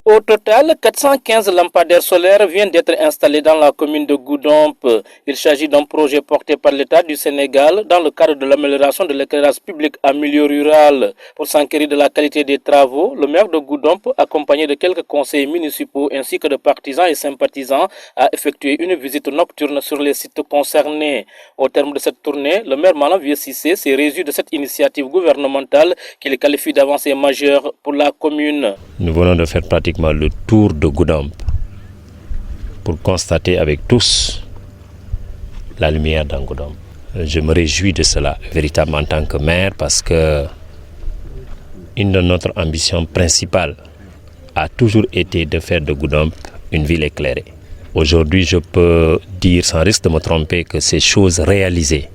Au total, 415 lampadaires solaires viennent d'être installés dans la commune de Goudomp. Il s'agit d'un projet porté par l'État du Sénégal dans le cadre de l'amélioration de l'éclairage public en milieu rural. Pour s'enquérir de la qualité des travaux, le maire de Goudomp, accompagné de quelques conseillers municipaux ainsi que de partisans et sympathisants, a effectué une visite nocturne sur les sites concernés. Au terme de cette tournée, le maire Malam Vieux Cissé s'est réjoui de cette initiative gouvernementale qu'il qualifie d'avancée majeure pour la commune. Nous venons de faire pratiquement le tour de Goudomp pour constater avec tous la lumière dans Goudomp. Je me réjouis de cela véritablement en tant que maire parce que une de notre ambition principale a toujours été de faire de Goudomp une ville éclairée. Aujourd'hui, je peux dire sans risque de me tromper que ces choses réalisées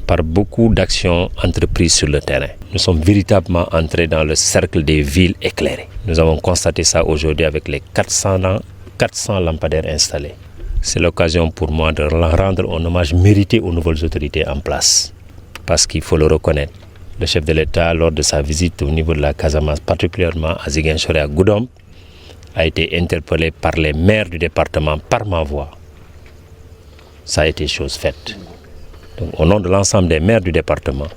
par beaucoup d'actions entreprises sur le terrain. Nous sommes véritablement entrés dans le cercle des villes éclairées. Nous avons constaté ça aujourd'hui avec les 400 lampadaires installés. C'est l'occasion pour moi de rendre un hommage mérité aux nouvelles autorités en place. Parce qu'il faut le reconnaître, le chef de l'État, lors de sa visite au niveau de la Casamance, particulièrement à Ziguinchor et à Goudomp, a été interpellé par les maires du département par ma voix. Ça a été chose faite. Donc, au nom de l'ensemble des maires du département,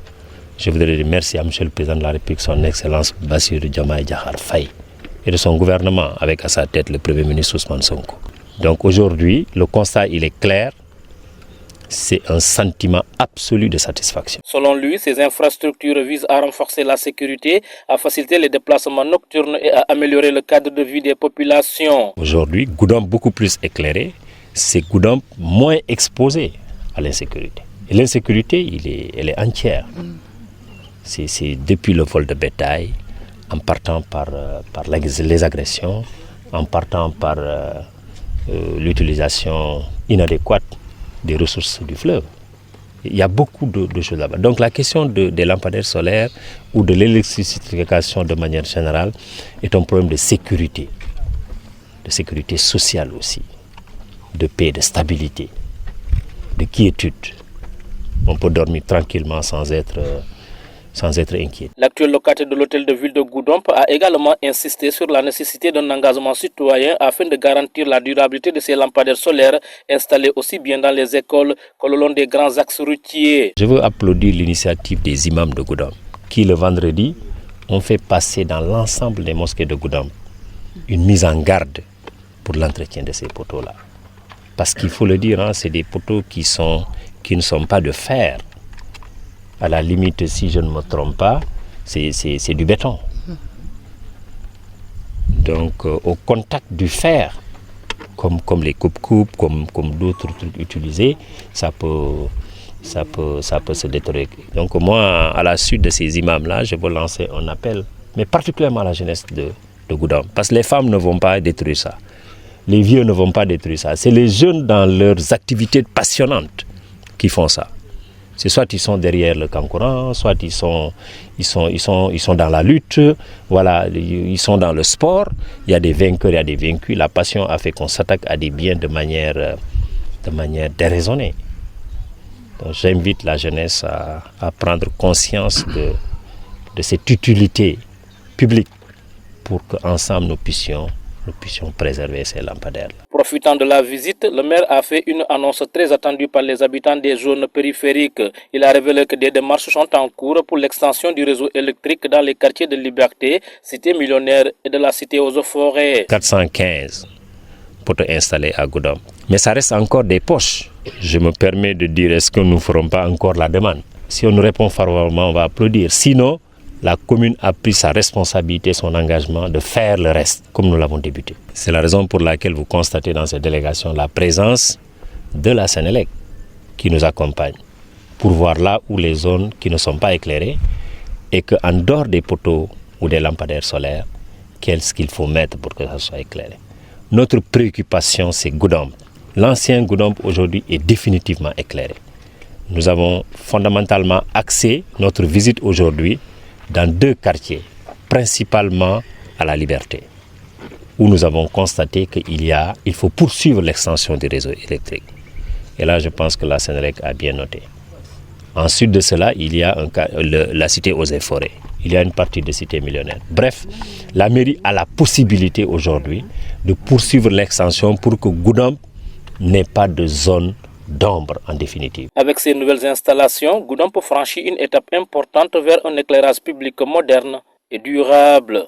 je voudrais dire merci à M. le Président de la République, son Excellence Bassirou Diomaye Diakhar Faye, et de son gouvernement, avec à sa tête le Premier ministre Ousmane Sonko. Donc aujourd'hui, le constat il est clair, c'est un sentiment absolu de satisfaction. Selon lui, ces infrastructures visent à renforcer la sécurité, à faciliter les déplacements nocturnes et à améliorer le cadre de vie des populations. Aujourd'hui, Goudomp beaucoup plus éclairé, c'est Goudomp moins exposé à l'insécurité. Et l'insécurité, elle est entière. C'est depuis le vol de bétail, en partant par les agressions, en partant par l'utilisation inadéquate des ressources du fleuve. Il y a beaucoup de choses là-bas. Donc la question des lampadaires solaires ou de l'électrification de manière générale est un problème de sécurité sociale aussi, de paix, de stabilité, de quiétude. On peut dormir tranquillement sans être inquiet. L'actuel locataire de l'hôtel de ville de Goudomp a également insisté sur la nécessité d'un engagement citoyen afin de garantir la durabilité de ces lampadaires solaires installés aussi bien dans les écoles que le long des grands axes routiers. Je veux applaudir l'initiative des imams de Goudomp qui, le vendredi, ont fait passer dans l'ensemble des mosquées de Goudomp une mise en garde pour l'entretien de ces poteaux-là. Parce qu'il faut le dire, c'est des poteaux qui ne sont pas de fer. À la limite, si je ne me trompe pas, c'est du béton. Donc, au contact du fer, comme les coupes-coupes, comme d'autres trucs utilisés, ça peut se détériorer. Donc, moi, à la suite de ces imams-là, je veux lancer un appel, mais particulièrement à la jeunesse de Goudomp. Parce que les femmes ne vont pas détruire ça. Les vieux ne vont pas détruire ça. C'est les jeunes dans leurs activités passionnantes qui font ça. C'est soit ils sont derrière le Kankourang, soit ils sont dans la lutte, voilà, ils sont dans le sport. Il y a des vainqueurs, il y a des vaincus. La passion a fait qu'on s'attaque à des biens de manière déraisonnée. Donc j'invite la jeunesse à prendre conscience de cette utilité publique pour qu'ensemble nous puissions préserver ces lampadaires. Profitant de la visite, le maire a fait une annonce très attendue par les habitants des zones périphériques. Il a révélé que des démarches sont en cours pour l'extension du réseau électrique dans les quartiers de Liberté, Cité Millionnaire et de la Cité aux Eaux-Forêts. 415 poteaux installés à Goudomp. Mais ça reste encore des poches. Je me permets de dire, est-ce que nous ne ferons pas encore la demande? Si on nous répond favorablement, on va applaudir. Sinon, la commune a pris sa responsabilité, son engagement de faire le reste, comme nous l'avons débuté. C'est la raison pour laquelle vous constatez dans cette délégation la présence de la Sénélec qui nous accompagne pour voir là où les zones qui ne sont pas éclairées et qu'en dehors des poteaux ou des lampadaires solaires, qu'est-ce qu'il faut mettre pour que ça soit éclairé. Notre préoccupation, c'est Goudomp. L'ancien Goudomp aujourd'hui est définitivement éclairé. Nous avons fondamentalement axé notre visite aujourd'hui dans deux quartiers, principalement à la Liberté, où nous avons constaté qu'il faut poursuivre l'extension du réseau électrique. Et là, je pense que la Sénélec a bien noté. Ensuite de cela, il y a la Cité aux Eaux-Forêts. il y a une partie de cité millionnaire. Bref, la mairie a la possibilité aujourd'hui de poursuivre l'extension pour que Goudomp n'ait pas de zone d'ombre en définitive. Avec ces nouvelles installations, Goudomp franchit une étape importante vers un éclairage public moderne et durable.